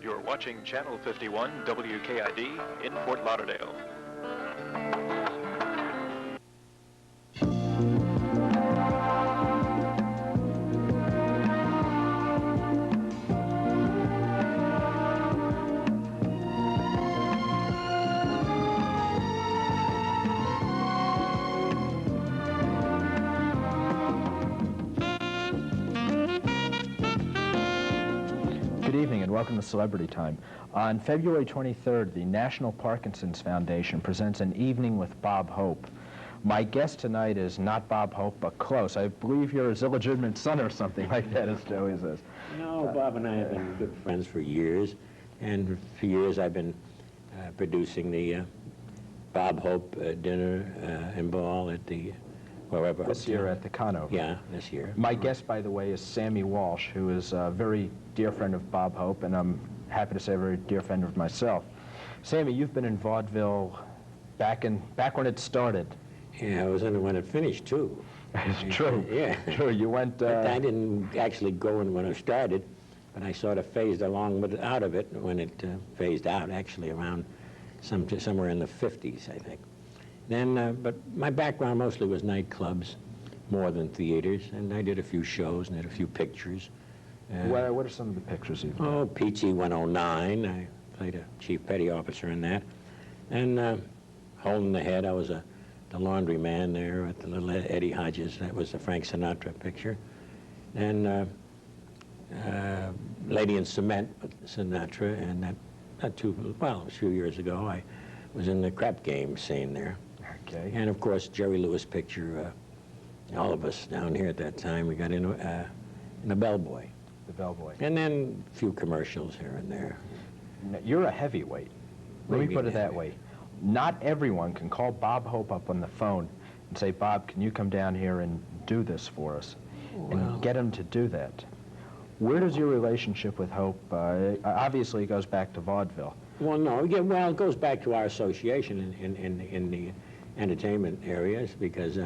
You're watching Channel 51 WKID in Fort Lauderdale. Good evening and welcome to Celebrity Time. On February 23rd, the National Parkinson's Foundation presents an evening with Bob Hope. My guest tonight is not Bob Hope, but close. I believe you're his illegitimate son or something like that, as Joey says. No, Bob and I have been good friends for years, and for years I've been producing the Bob Hope dinner and ball at the wherever. This year at the Conover. Yeah, this year. My guest, by the way, is Sammy Walsh, who is a very dear friend of Bob Hope, and I'm happy to say a very dear friend of myself. Sammy, you've been in vaudeville back when it started. Yeah, I was in it when it finished, too. It's true. Yeah. True, you went... But I didn't actually go in when it started, but I sort of phased along with out of it when it phased out, actually around somewhere in the 50s, I think. Then, but my background mostly was nightclubs, more than theaters, and I did a few shows and did a few pictures. What are some of the pictures you've done? Oh, Peachy 109. I played a chief petty officer in that. And Holding the Head, I was the laundry man there at the little Eddie Hodges. That was the Frank Sinatra picture. And Lady in Cement with Sinatra, and a few years ago, I was in the crap game scene there. Okay. And of course, Jerry Lewis picture, all of us down here at that time, we got in a bellboy. The bellboy. And then a few commercials here and there. You're a heavyweight. Let me put it that way. Not everyone can call Bob Hope up on the phone and say, Bob, can you come down here and do this for us? And get him to do that. Where does your relationship with Hope, obviously it goes back to vaudeville. Well, no, yeah, well, it goes back to our association in the entertainment areas, because...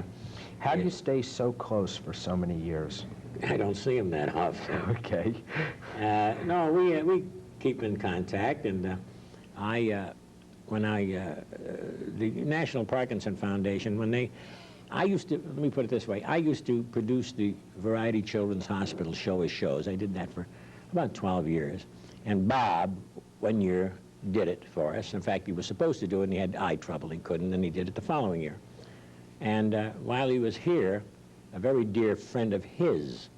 How do you stay so close for so many years? I don't see him that often. Okay. No, we keep in contact, and the National Parkinson Foundation, let me put it this way, I used to produce the Variety Children's Hospital shows. I did that for about 12 years. And Bob, one year, did it for us. In fact, he was supposed to do it, and he had eye trouble. He couldn't, and he did it the following year. And while he was here, a very dear friend of his,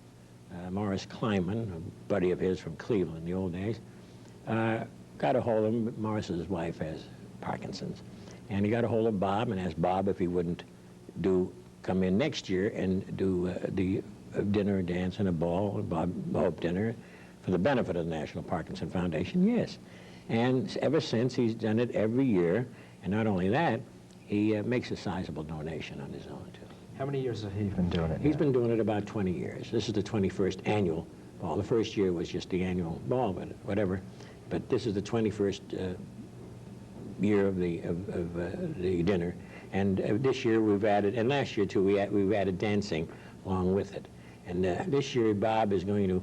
Morris Kleiman, a buddy of his from Cleveland in the old days, got a hold of him. Morris's wife has Parkinson's. And he got a hold of Bob and asked Bob if he wouldn't come in next year and do the dinner, dance, and a ball, Bob Hope dinner, for the benefit of the National Parkinson Foundation. Yes. And ever since, he's done it every year. And not only that, he makes a sizable donation on his own, too. How many years has he been doing it? He's been doing it about 20 years. This is the 21st annual ball. The first year was just the annual ball, but whatever. But this is the 21st year of the dinner. And this year we've added, and last year too, we've added dancing along with it. And this year Bob is going to,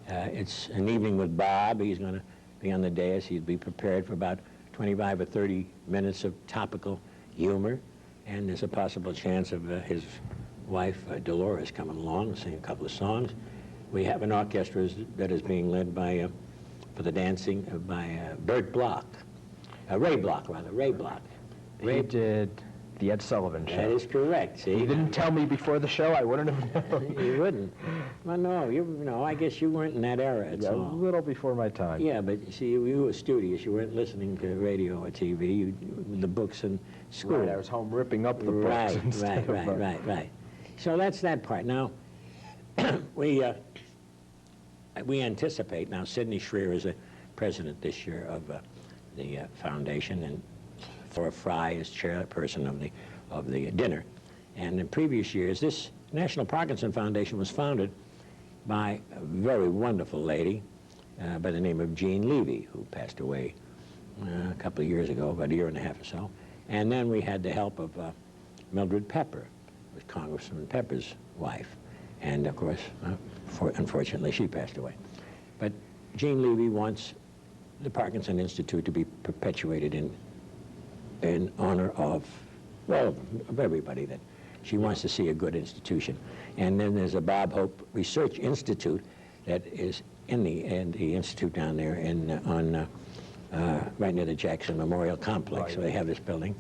it's an evening with Bob. He's going to be on the dais. He'll be prepared for about 25 or 30 minutes of topical humor. And there's a possible chance of his wife, Dolores, coming along and sing a couple of songs. We have an orchestra that is being led by, for the dancing, by Bert Bloch. Ray Bloch. He did the Ed Sullivan Show. That is correct, see? You didn't tell me before the show, I wouldn't have known. You wouldn't. Well, no, I guess you weren't in that era at all. A little before my time. Yeah, but you see, you were studious. You weren't listening to radio or TV, the books in school. Right, I was home ripping up the books. Right. So that's that part. Now, we anticipate, now Sidney Schreier is the president this year of the foundation, and Flora Fry is chairperson of the dinner. And in previous years, this National Parkinson Foundation was founded by a very wonderful lady by the name of Jean Levy, who passed away a couple of years ago, about a year and a half or so. And then we had the help of Mildred Pepper, was Congressman Pepper's wife. And of course, unfortunately, she passed away. But Jean Levy wants the Parkinson Institute to be perpetuated in honor of, well, of everybody that she wants to see a good institution. And then there's a Bob Hope Research Institute that is in the institute down there right near the Jackson Memorial Complex. Right. So they have this building.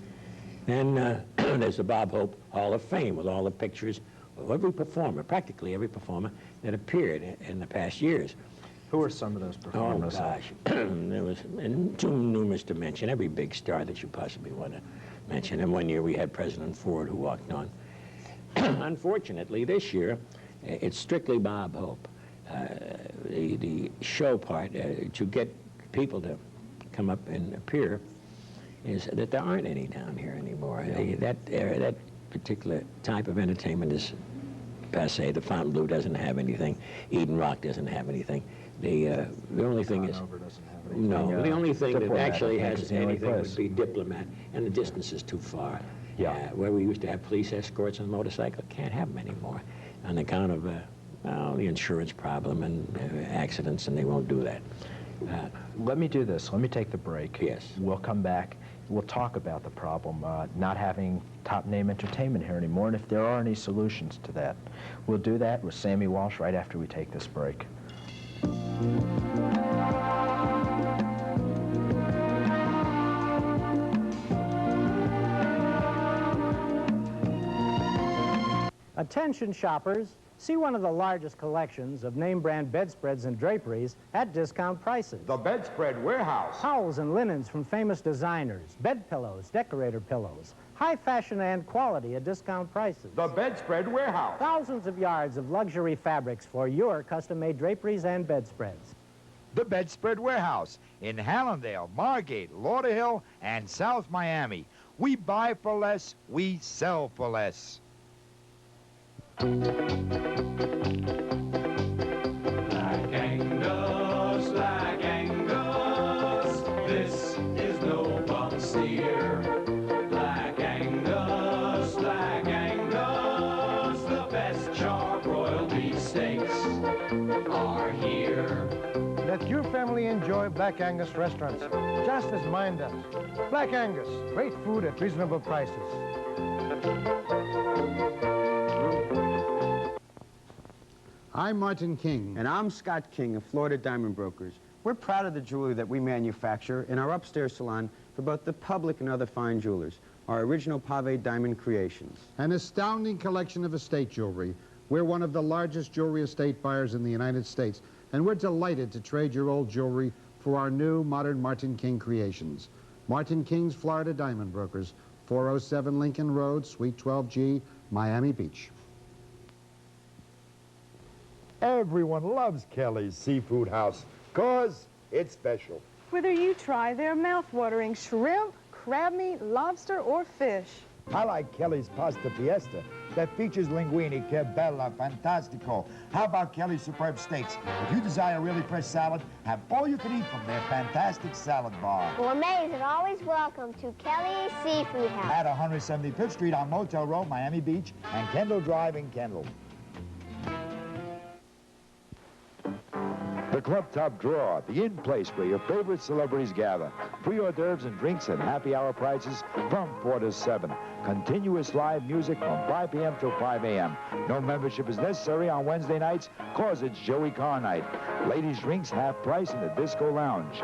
Then there's the Bob Hope Hall of Fame with all the pictures of every performer, practically every performer that appeared in the past years. Who are some of those performers? Oh, gosh. There was too numerous to mention. Every big star that you possibly want to mention. And one year we had President Ford who walked on. Unfortunately, this year, it's strictly Bob Hope. The show part, to get people to come up and appear, is that there aren't any down here anymore. Yeah. That particular type of entertainment is passé. The Fontainebleau doesn't have anything. Eden Rock doesn't have anything. The only thing is... Conover doesn't have anything. No, the only thing that Diplomat, actually I think, has is the only anything place. would be Diplomat, and the distance is too far. Yeah. Where we used to have police escorts on motorcycle, can't have them anymore on account of the insurance problem and accidents, and they won't do that. Let me do this. Let me take the break. Yes. We'll come back. We'll talk about the problem, not having top-name entertainment here anymore, and if there are any solutions to that. We'll do that with Sammy Walsh right after we take this break. Attention shoppers, see one of the largest collections of name brand bedspreads and draperies at discount prices. The Bedspread Warehouse. Towels and linens from famous designers, bed pillows, decorator pillows, high fashion and quality at discount prices. The Bedspread Warehouse. Thousands of yards of luxury fabrics for your custom-made draperies and bedspreads. The Bedspread Warehouse in Hallandale, Margate, Lauderhill, and South Miami. We buy for less, we sell for less. Black Angus, this is no bum steer. Black Angus, the best charbroiled beefsteaks are here. Let your family enjoy Black Angus restaurants, just as mine does. Black Angus, great food at reasonable prices. I'm Martin King. And I'm Scott King of Florida Diamond Brokers. We're proud of the jewelry that we manufacture in our upstairs salon for both the public and other fine jewelers, our original pave diamond creations. An astounding collection of estate jewelry. We're one of the largest jewelry estate buyers in the United States, and we're delighted to trade your old jewelry for our new modern Martin King creations. Martin King's Florida Diamond Brokers, 407 Lincoln Road, Suite 12G, Miami Beach. Everyone loves Kelly's Seafood House, 'cause it's special. Whether you try their mouth-watering shrimp, crab meat, lobster, or fish. I like Kelly's Pasta Fiesta that features linguine, che bella, fantastico. How about Kelly's Superb Steaks? If you desire a really fresh salad, have all you can eat from their fantastic salad bar. Gourmets are always welcome to Kelly's Seafood House. At 175th Street on Motel Road, Miami Beach, and Kendall Drive in Kendall. The Club Top Drawer, the in-place where your favorite celebrities gather. Free hors d'oeuvres and drinks and happy hour prices from 4 to 7. Continuous live music from 5 p.m. till 5 a.m. No membership is necessary on Wednesday nights, cause it's Joey Carr night. Ladies' drinks half price in the Disco Lounge.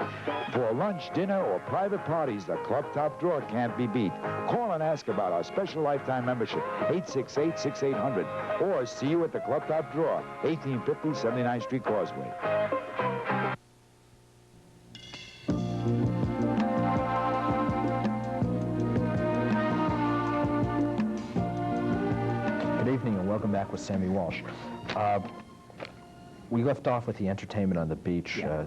For lunch, dinner, or private parties, the Club Top Drawer can't be beat. Call and ask about our special lifetime membership, 868-6800. Or see you at the Club Top Drawer, 1850 79th Street Causeway. Good evening and welcome back with Sammy Walsh. We left off with the entertainment on the beach. Yeah.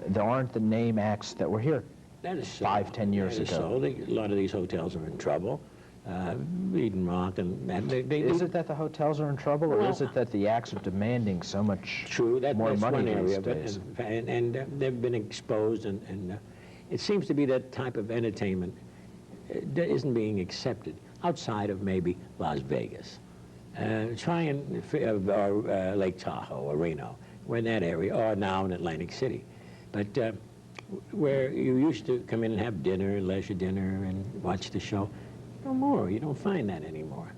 There aren't the name acts that were here That is so. 5, 10 years That is ago. so. A lot of these hotels are in trouble. Eden Rock and Is it that the hotels are in trouble, or Well, is it that the acts are demanding so much True, more that's money one these area of days? it, and they've been exposed, and it seems to be that type of entertainment that isn't being accepted outside of maybe Las Vegas. Try and Lake Tahoe or Reno, we're in that area, or now in Atlantic City. But where you used to come in and have dinner, leisure dinner, and watch the show. No more. You don't find that anymore.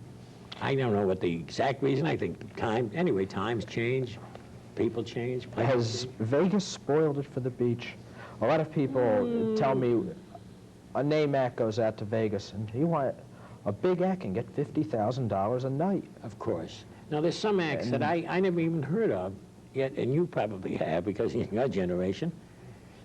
I don't know what the exact reason. I think times change, people change. Has Vegas spoiled it for the beach? A lot of people tell me a name act goes out to Vegas, and he want a big act can get $50,000 a night. Of course. Now, there's some acts that I never even heard of yet, and you probably have because in your generation.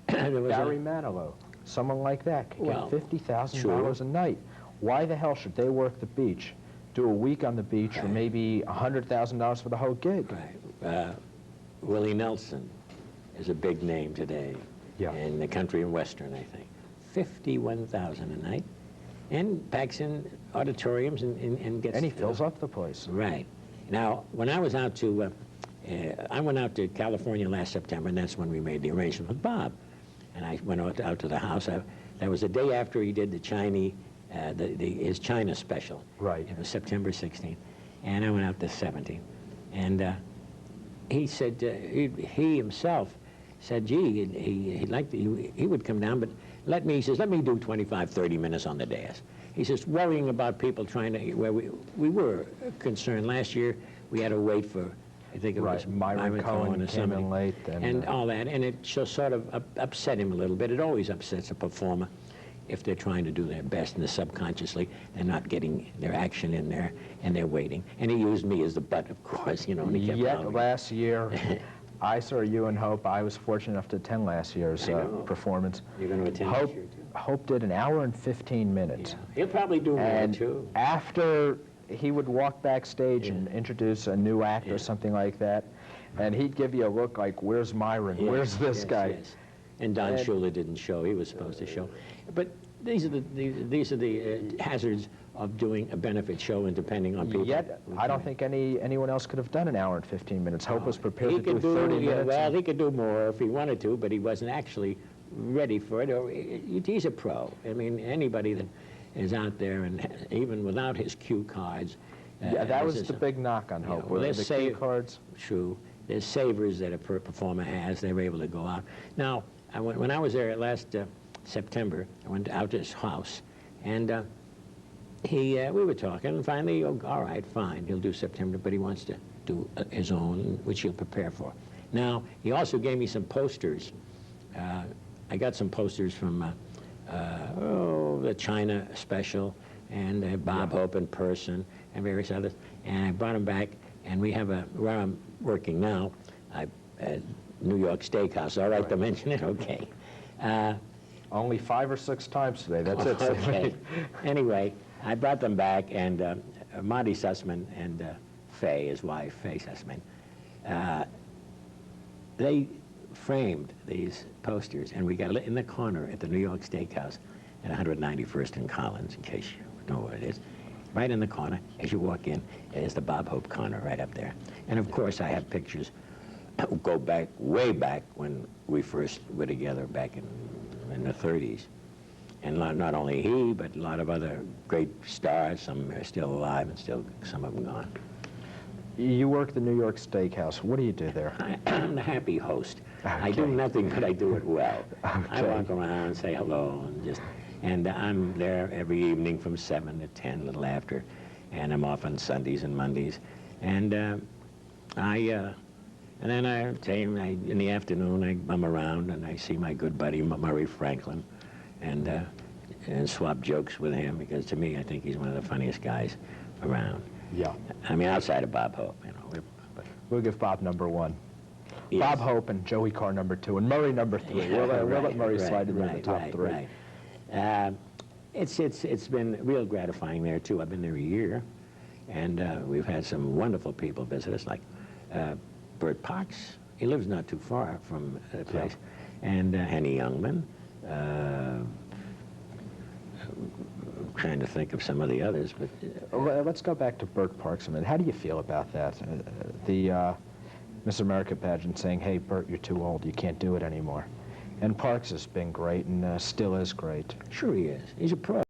Barry Manilow, someone like that, can get $50,000 a night. Why the hell should they work the beach, do a week on the beach, or maybe $100,000 for the whole gig? Right. Willie Nelson is a big name today in the country and western, I think. $51,000 a night, and packs in auditoriums and gets. And he fills up the place. Right. Now, when I was out to, I went out to California last September, and that's when we made the arrangement with Bob. And I went out to the house. That was the day after he did the Chinese, his China special. Right. It was September 16th, and I went out the 17th, and he said he himself said, gee, he would come down, but he says, let me do 25, 30 minutes on the dais. He says, worrying about people trying to, where we were concerned. Last year, we had to wait for, I think it was Myron Cohen or something, late, and all that, and it just sort of upset him a little bit. It always upsets a performer if they're trying to do their best, and subconsciously they're not getting their action in there, and they're waiting. And he used me as the butt, of course, you know. And he kept following. Last year, I saw you and Hope. I was fortunate enough to attend last year's performance. You're going to attend Hope, this year, too? Hope did 1 hour and 15 minutes. Yeah. He'll probably do more, too. After he would walk backstage and introduce a new act or something like that, and he'd give you a look like, where's Myron? Where's this guy? Yes. And Don Shula didn't show. He was supposed to show. But these are the hazards of doing a benefit show and depending on people. Yet, I don't think anyone else could have done 1 hour and 15 minutes. Hope was prepared to do 30 minutes. Well, he could do more if he wanted to, but he wasn't actually ready for it. He's a pro. I mean, anybody that is out there, and even without his cue cards. Yeah, that was the big knock on Hope. Well, the cue cards. True. There's savers that a performer has. They were able to go out. Now, when I was there last September, I went out to his house, and we were talking, and finally, all right, fine, he'll do September, but he wants to do his own, which he'll prepare for. Now, he also gave me some posters. I got some posters from the China special, and Bob Hope in person, and various others, and I brought them back, and we have where I'm working now, New York Steakhouse. All right to mention it? Okay. Only 5 or 6 times today. That's it. Okay. Anyway, I brought them back, and Monty Sussman and Faye, his wife, Faye Sussman, they framed these posters, and we got it in the corner at the New York Steakhouse at 191st and Collins, in case you know what it is. Right in the corner, as you walk in, is the Bob Hope corner right up there. And of course, I have pictures go back, way back, when we first were together back in the 30s. And not only he, but a lot of other great stars. Some are still alive and still some of them gone. You work the New York Steakhouse. What do you do there? I'm the happy host. Okay. I do nothing, but I do it well. Okay. I walk around and say hello, and I'm there every evening from 7 to 10, a little after, and I'm off on Sundays and Mondays. And then in the afternoon, I bum around and I see my good buddy Murray Franklin, and swap jokes with him, because to me, I think he's one of the funniest guys around. Yeah. I mean, outside of Bob Hope, you know. We'll give Bob number 1. Yes. Bob Hope and Joey Carr number 2, and Murray number 3. Yeah, we'll let Murray slide into the top 3. Right. It's been real gratifying there, too. I've been there a year, and we've had some wonderful people visit us, like Bert Parks. He lives not too far from the place. Yeah. And Henny Youngman. I'm trying to think of some of the others, but... Let's go back to Bert Parks a minute. How do you feel about that? The Miss America pageant saying, hey, Bert, you're too old, you can't do it anymore. And Parks has been great and still is great. Sure he is. He's a pro.